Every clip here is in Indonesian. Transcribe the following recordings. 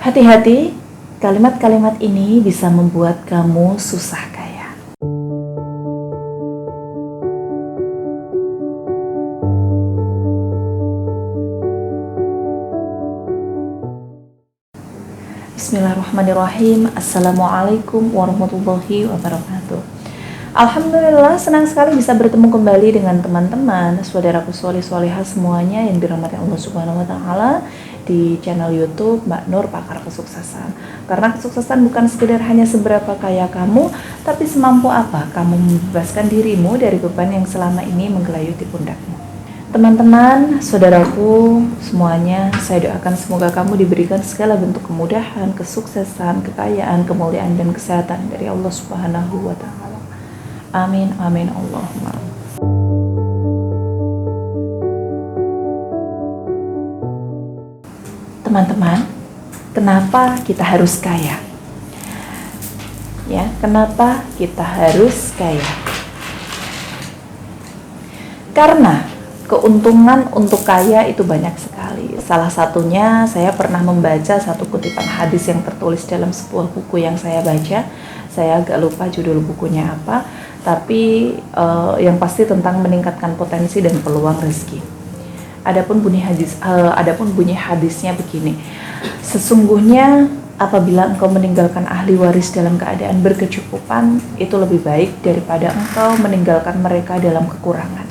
Hati-hati, kalimat-kalimat ini bisa membuat kamu susah kaya. Bismillahirrahmanirrahim. Assalamualaikum warahmatullahi wabarakatuh. Alhamdulillah, senang sekali bisa bertemu kembali dengan teman-teman, saudaraku soleh-solehah semuanya yang dirahmati Allah Subhanahu wa Ta'ala di channel YouTube Mbak Nur Pakar Kesuksesan. Karena kesuksesan bukan sekedar hanya seberapa kaya kamu, tapi semampu apa kamu membebaskan dirimu dari beban yang selama ini menggelayuti pundakmu. Teman-teman, saudaraku semuanya, saya doakan semoga kamu diberikan segala bentuk kemudahan, kesuksesan, kekayaan, kemuliaan, dan kesehatan dari Allah Subhanahu wa Ta'ala. Amin, amin, Allahumma. Teman-teman, kenapa kita harus kaya? Ya, kenapa kita harus kaya? Karena keuntungan untuk kaya itu banyak sekali. Salah satunya saya pernah membaca satu kutipan hadis yang tertulis dalam sebuah buku yang saya baca. Saya agak lupa judul bukunya apa, tapi yang pasti tentang meningkatkan potensi dan peluang rezeki. Adapun bunyi hadisnya begini. Sesungguhnya apabila engkau meninggalkan ahli waris dalam keadaan berkecukupan, itu lebih baik daripada engkau meninggalkan mereka dalam kekurangan,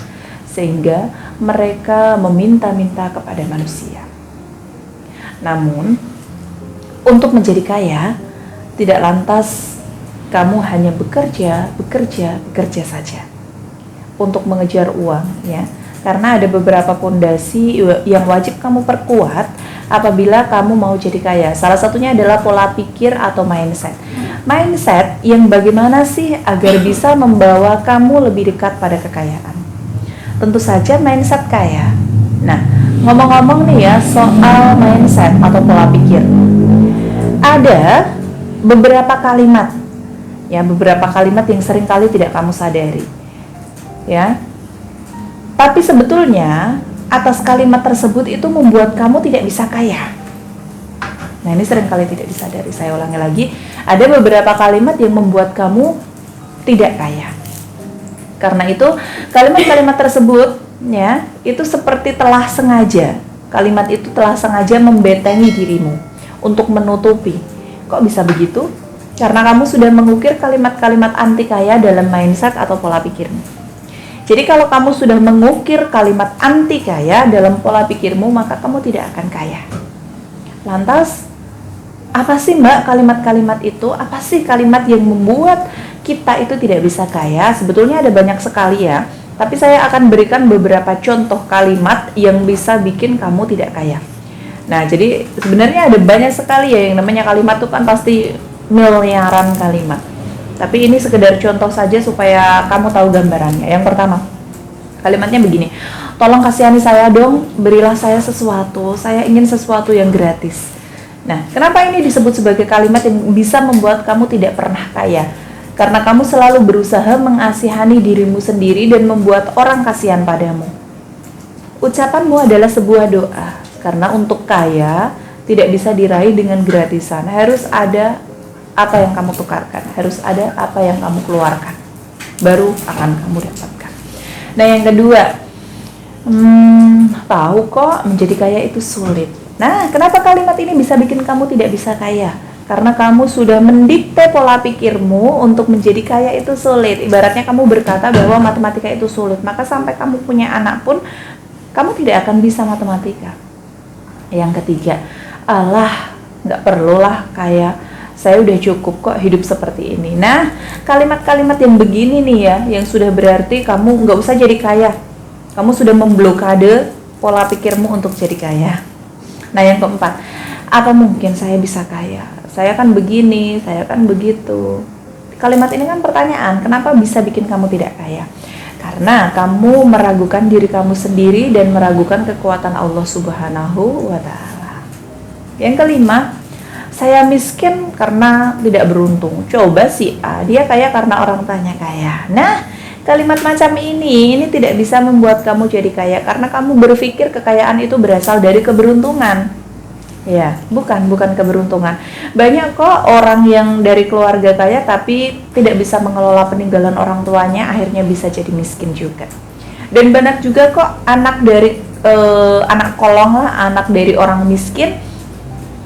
sehingga mereka meminta-minta kepada manusia. Namun, untuk menjadi kaya, tidak lantas kamu hanya bekerja saja untuk mengejar uang, ya. Karena ada beberapa fondasi yang wajib kamu perkuat apabila kamu mau jadi kaya. Salah satunya adalah pola pikir atau mindset. Mindset yang bagaimana sih agar bisa membawa kamu lebih dekat pada kekayaan. Tentu saja mindset kaya. Nah, ngomong-ngomong nih ya soal mindset atau pola pikir. Ada beberapa kalimat yang sering kali tidak kamu sadari, ya. Tapi sebetulnya atas kalimat tersebut itu membuat kamu tidak bisa kaya. Nah, ini sering kali tidak disadari. Saya ulangi lagi, ada beberapa kalimat yang membuat kamu tidak kaya. Karena itu kalimat-kalimat tersebut, ya, itu seperti telah sengaja. Kalimat itu telah sengaja membentengi dirimu untuk menutupi. Kok bisa begitu? Karena kamu sudah mengukir kalimat-kalimat anti kaya dalam mindset atau pola pikirmu. Jadi kalau kamu sudah mengukir kalimat anti kaya dalam pola pikirmu, maka kamu tidak akan kaya. Lantas, apa sih Mbak kalimat-kalimat itu? Apa sih kalimat yang membuat kita itu tidak bisa kaya? Sebetulnya ada banyak sekali ya. Tapi saya akan berikan beberapa contoh kalimat yang bisa bikin kamu tidak kaya. Nah, jadi sebenarnya ada banyak sekali ya yang namanya kalimat itu kan pasti miliaran kalimat. Tapi ini sekedar contoh saja supaya kamu tahu gambarannya. Yang pertama, kalimatnya begini. Tolong kasihani saya dong, berilah saya sesuatu. Saya ingin sesuatu yang gratis. Nah, kenapa ini disebut sebagai kalimat yang bisa membuat kamu tidak pernah kaya? Karena kamu selalu berusaha mengasihani dirimu sendiri dan membuat orang kasihan padamu. Ucapanmu adalah sebuah doa. Karena untuk kaya tidak bisa diraih dengan gratisan. Harus ada apa yang kamu tukarkan, harus ada apa yang kamu keluarkan, baru akan kamu dapatkan. Nah, yang kedua, tahu kok menjadi kaya itu sulit. Nah, kenapa kalimat ini bisa bikin kamu tidak bisa kaya? Karena kamu sudah mendikte pola pikirmu untuk menjadi kaya itu sulit. Ibaratnya kamu berkata bahwa matematika itu sulit, maka sampai kamu punya anak pun kamu tidak akan bisa matematika. Yang ketiga, alah, nggak perlulah kaya, saya udah cukup kok hidup seperti ini. Nah, kalimat-kalimat yang begini nih ya, yang sudah berarti kamu nggak usah jadi kaya. Kamu sudah memblokade pola pikirmu untuk jadi kaya. Nah, yang keempat, apa mungkin saya bisa kaya? Saya kan begini, saya kan begitu. Kalimat ini kan pertanyaan, kenapa bisa bikin kamu tidak kaya? Karena kamu meragukan diri kamu sendiri dan meragukan kekuatan Allah Subhanahu wa Ta'ala. Yang kelima, saya miskin karena tidak beruntung. Coba si A, dia kaya karena orang tuanya kaya. Nah, kalimat macam ini tidak bisa membuat kamu jadi kaya karena kamu berpikir kekayaan itu berasal dari keberuntungan. Ya, bukan keberuntungan. Banyak kok orang yang dari keluarga kaya tapi tidak bisa mengelola peninggalan orang tuanya, akhirnya bisa jadi miskin juga. Dan banyak juga kok anak dari anak kolong lah, anak dari orang miskin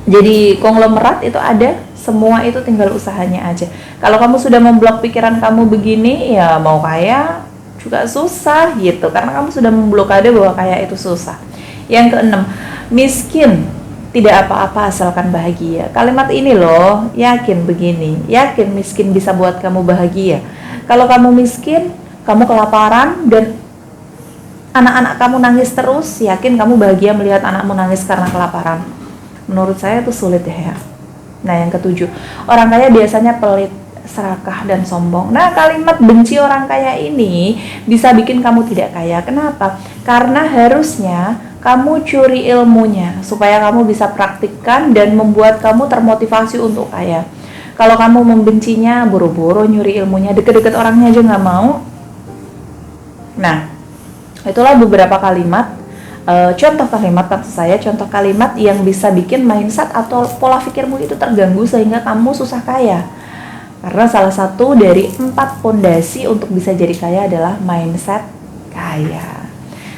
jadi konglomerat itu ada. Semua itu tinggal usahanya aja. Kalau kamu sudah memblok pikiran kamu begini, ya mau kaya juga susah gitu, karena kamu sudah memblokade bahwa kaya itu susah. Yang keenam, miskin tidak apa-apa asalkan bahagia. Kalimat ini loh, yakin begini, yakin miskin bisa buat kamu bahagia. Kalau kamu miskin, kamu kelaparan dan anak-anak kamu nangis terus, yakin kamu bahagia melihat anakmu nangis karena kelaparan? Menurut saya itu sulit ya. Nah, yang ketujuh, orang kaya biasanya pelit, serakah, dan sombong. Nah, kalimat benci orang kaya ini bisa bikin kamu tidak kaya. Kenapa? Karena harusnya kamu curi ilmunya supaya kamu bisa praktikkan dan membuat kamu termotivasi untuk kaya. Kalau kamu membencinya, buru-buru nyuri ilmunya, deket-deket orangnya aja nggak mau. Nah, itulah beberapa kalimat, contoh kalimat yang bisa bikin mindset atau pola pikirmu itu terganggu sehingga kamu susah kaya. Karena salah satu dari 4 fondasi untuk bisa jadi kaya adalah mindset kaya.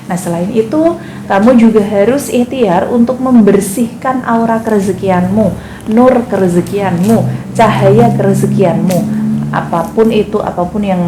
Nah, selain itu, kamu juga harus ikhtiar untuk membersihkan aura kerezekianmu, nur kerezekianmu, cahaya kerezekianmu, apapun itu, apapun yang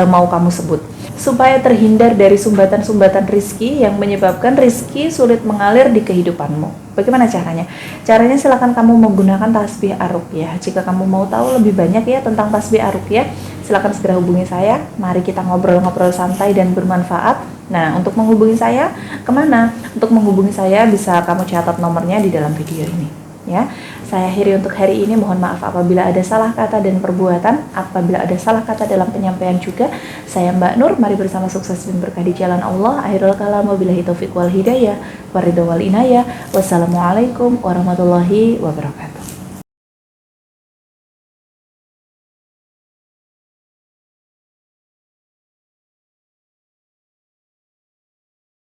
mau kamu sebut, supaya terhindar dari sumbatan-sumbatan rizki yang menyebabkan rizki sulit mengalir di kehidupanmu. Bagaimana caranya? Caranya silakan kamu menggunakan tasbih ar-ruqyah. Jika kamu mau tahu lebih banyak ya tentang tasbih ar-ruqyah, silakan segera hubungi saya. Mari kita ngobrol-ngobrol santai dan bermanfaat. Nah, untuk menghubungi saya kemana? Untuk menghubungi saya bisa kamu catat nomornya di dalam video ini. Ya, saya akhiri untuk hari ini. Mohon maaf apabila ada salah kata dan perbuatan, apabila ada salah kata dalam penyampaian juga. Saya Mbak Nur, mari bersama sukses dan berkah di jalan Allah. Akhirul kalam, wabillahi taufiq wal hidayah, waridho wal inayah. Wassalamualaikum warahmatullahi wabarakatuh.